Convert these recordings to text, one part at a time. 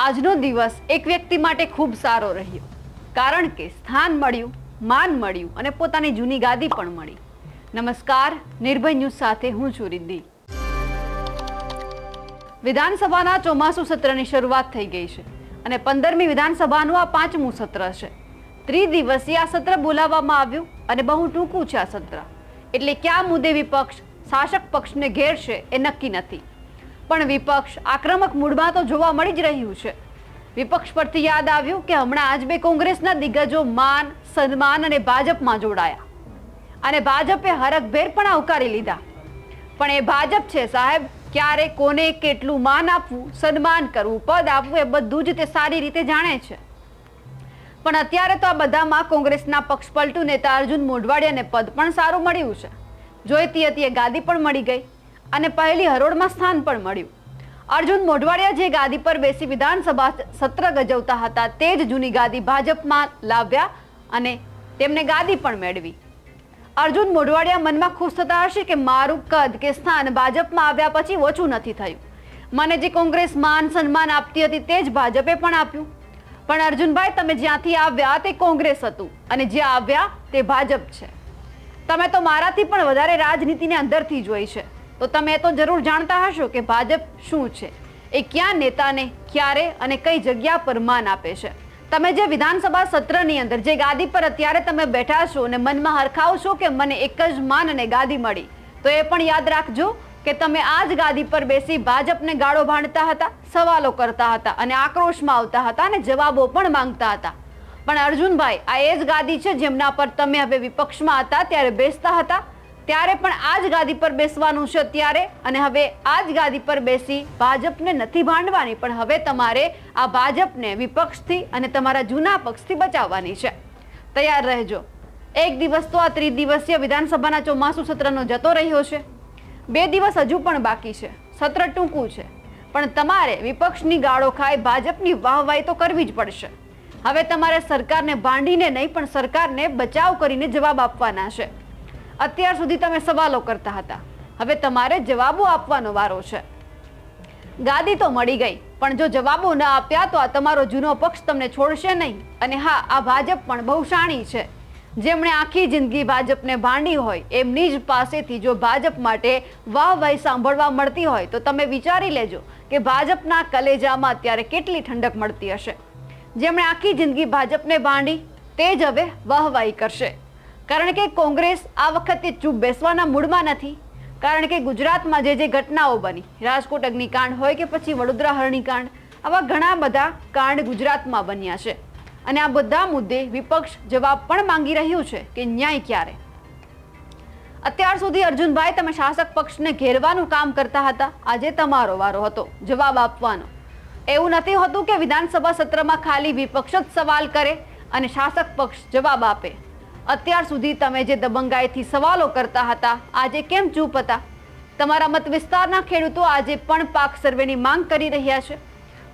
આજનો દિવસ એક વ્યક્તિ માટે ખૂબ સારો રહ્યો, કારણ કે સ્થાન મળ્યું, માન મળ્યું અને પોતાની જૂની ગાદી પણ મળી. નમસ્કાર, નિર્ભય ન્યૂઝ સાથે હું છું રિદ્ધિ. વિધાનસભાના ચોમાસુ સત્રની શરૂઆત થઈ ગઈ છે અને 15મી વિધાનસભાનું આ 5મું સત્ર છે. ત્રિદિવસીય આ સત્ર બોલાવવામાં આવ્યું અને બહુ ટૂંકું છે આ સત્ર, એટલે કયા મુદ્દે વિપક્ષ શાસક પક્ષને ઘેરશે એ નક્કી નથી. પણ વિપક્ષ આક્રમક મૂડમાં તો જોવા મળી જ રહ્યું છે. વિપક્ષ પરથી યાદ આવ્યું કે હમણાં જ બે કોંગ્રેસના દિગ્ગજો માન, સન્માન અને ભાજપમાં જોડાયા અને ભાજપે હરખભેર પણ આવકારી લીધા. પણ એ ભાજપ છે સાહેબ, ક્યારે કોને કેટલું માન આપવું, સન્માન કરવું, પદ આપવું એ બધું જ તે સારી રીતે જાણે છે. પણ અત્યારે તો આ બધામાં કોંગ્રેસના પક્ષપલટુ નેતા અર્જુન મોઢવાડિયાને પદ પણ સારું મળ્યું છે. જોઈતી હતી એ ગાદી પણ મળી ગઈ અને પહેલી હરોળમાં સ્થાન પણ મળ્યું. અર્જુન મોઢવાડિયા જે ગાદી પર બેસી વિધાનસભા સત્ર ગજવતા હતા તે જ જૂની ગાદી ભાજપમાં લાવ્યા અને તેમને ગાદી પણ મેળવી. અર્જુન મોઢવાડિયા મનમાં ખુશ થતા હશે કે મારું કદ કે સ્થાન ભાજપમાં આવ્યા પછી ઓછું નથી થયું. મને જે કોંગ્રેસ માન સન્માન આપતી હતી તે જ ભાજપે પણ આપ્યું. પણ અર્જુનભાઈ, તમે જ્યાંથી આવ્યા તે કોંગ્રેસ હતું અને જ્યાં આવ્યા તે ભાજપ છે. તમે તો મારાથી પણ વધારે રાજનીતિને અંદરથી જોઈ છે, તો તમે એ તો જરૂર જાણતા હશો કે ભાજપ શું છે, એ ક્યાં નેતાને ક્યારે અને કઈ જગ્યા પર માન આપે છે. તમે જે વિધાનસભા સત્રની અંદર જે ગાદી પર અત્યારે તમે બેઠા છો અને મનમાં હરખાવશો કે મને એક જ માન અને ગાદી મળી, તો એ પણ યાદ રાખજો કે તમે આ જ ગાદી પર બેસી ભાજપને ગાળો ભાંડતા હતા, સવાલો કરતા હતા અને આક્રોશમાં આવતા હતા અને જવાબો પણ માંગતા હતા. પણ અર્જુનભાઈ, આ એ જ ગાદી છે જેમના પર તમે હવે વિપક્ષમાં હતા ત્યારે બેસતા હતા, ત્યારે પણ આ જ ગાદી પર બેસવાનું છે અત્યારે. અને હવે આ જ ગાદી પર બેસી ભાજપને નથી ભાંડવાની, પણ હવે તમારે આ ભાજપને વિપક્ષથી અને તમારા જૂના પક્ષથી બચાવવાની છે. તૈયાર રહેજો. એક દિવસ તો આ ત્રિદિવસીય વિધાનસભાના ચોમાસુ સત્રનો જતો રહ્યો છે. 2 દિવસ હજુ પણ બાકી છે. સત્ર ટૂંકું છે, પણ તમારે વિપક્ષની ગાળો ખાઈ ભાજપની વાહવાહી તો કરવી જ પડશે. હવે તમારે સરકારને ભાંડીને નહીં, પણ સરકારને બચાવ કરીને જવાબ આપવાના છે. અત્યાર સુધી તમે સવાલો કરતા હતા, હવે તમારે જવાબો આપવાનો વારો છે. ગાદી તો મળી ગઈ, પણ જો જવાબો ન આપ્યા તો આ તમારો જૂનો પક્ષ તમને છોડશે નહીં. અને હા, આ ભાજપ પણ બહુ શાણી છે. જેમણે આખી જિંદગી ભાજપને ભાંડી હોય એમની જ પાસેથી જો ભાજપ માટે વાહવાહી સાંભળવા મળતી હોય તો તમે વિચારી લેજો કે ભાજપના કલેજામાં અત્યારે કેટલી ઠંડક મળતી હશે. જેમણે આખી જિંદગી ભાજપને ભાંડી તે જ હવે વાહવાહી કરશે. કારણ કે કોંગ્રેસ આ વખતે ચૂપ બેસવાના મૂડમાં નથી. કારણ કે ગુજરાતમાં જે ઘટનાઓ બની, રાજકોટ અગ્નિકાંડ હોય કે પછી વડોદરા હરણીકાંડ, આવા ઘણા બધા કાંડ ગુજરાતમાં બન્યા છે અને આ બધા મુદ્દે વિપક્ષ જવાબ પણ માંગી રહ્યું છે કે ન્યાય ક્યારે. અત્યાર સુધી અર્જુનભાઈ તમે શાસક પક્ષને ઘેરવાનું કામ કરતા હતા, આજે તમારો વારો હતો જવાબ આપવાનો. એવું નથી હોતું કે વિધાનસભા સત્રમાં ખાલી વિપક્ષ જ સવાલ કરે અને શાસક પક્ષ જવાબ આપે. અત્યાર સુધી તમે જે દબંગાઈથી સવાલો કરતા હતા, આજે કેમ ચૂપ હતા? તમારા મત વિસ્તારના ખેડૂતો આજે પણ પાક સર્વેની માંગ કરી રહ્યા છે.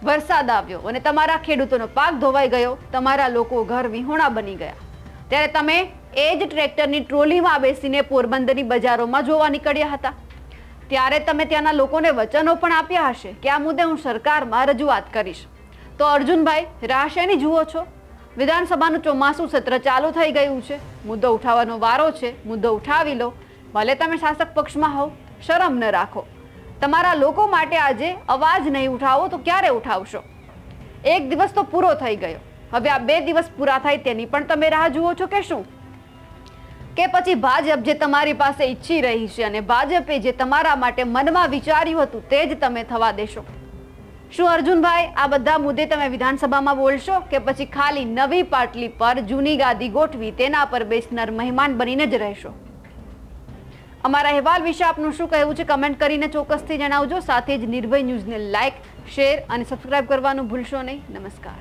વરસાદ આવ્યો અને તમારા ખેડૂતોનો પાક ધોવાઈ ગયો, તમારા લોકો ઘર વિહોણા બની ગયા, ત્યારે તમે એ જ ટ્રેક્ટરની ટ્રોલીમાં બેસીને પોરબંદરની બજારોમાં જોવા નીકળ્યા હતા. ત્યારે તમે ત્યાંના લોકોને વચનો પણ આપ્યા હશે કે આ મુદ્દે હું સરકારમાં રજૂઆત કરીશ. તો અર્જુનભાઈ, રાહ શેની જુઓ છો? વિધાનસભાનું ચોમાસું સત્ર ચાલુ થઈ ગયું છે. મુદ્દો ઉઠાવવાનો વારો છે, મુદ્દો ઉઠાવી લો. ભલે તમે શાસક પક્ષમાં હોવ, શરમ ન રાખો. તમારા લોકો માટે આજે અવાજ નહીં ઉઠાવો તો ક્યારે ઉઠાવશો? એક દિવસ તો પૂરો થઈ ગયો, હવે આ 2 દિવસ પૂરા થાય તેની પણ તમે રાહ જુઓ છો કે શું? કે પછી ભાજપ જે તમારી પાસે ઈચ્છી રહી છે અને ભાજપે જે તમારા માટે મનમાં વિચાર્યું હતું તે જ તમે થવા દેશો? શું અર્જુનભાઈ, આ બધા મુદ્દે તમે વિધાનસભામાં બોલશો કે પછી ખાલી નવી પાટલી પર જૂની ગાદી ગોઠવી તેના પર બેસનાર મહેમાન બનીને જ રહેશો? અમારા અહેવાલ વિશે આપનું શું કહેવું છે કમેન્ટ કરીને ચોક્કસથી જણાવજો. સાથે જ નિર્ભય ન્યૂઝને લાઇક, શેર અને સબસ્ક્રાઇબ કરવાનું ભૂલશો નહીં. નમસ્કાર.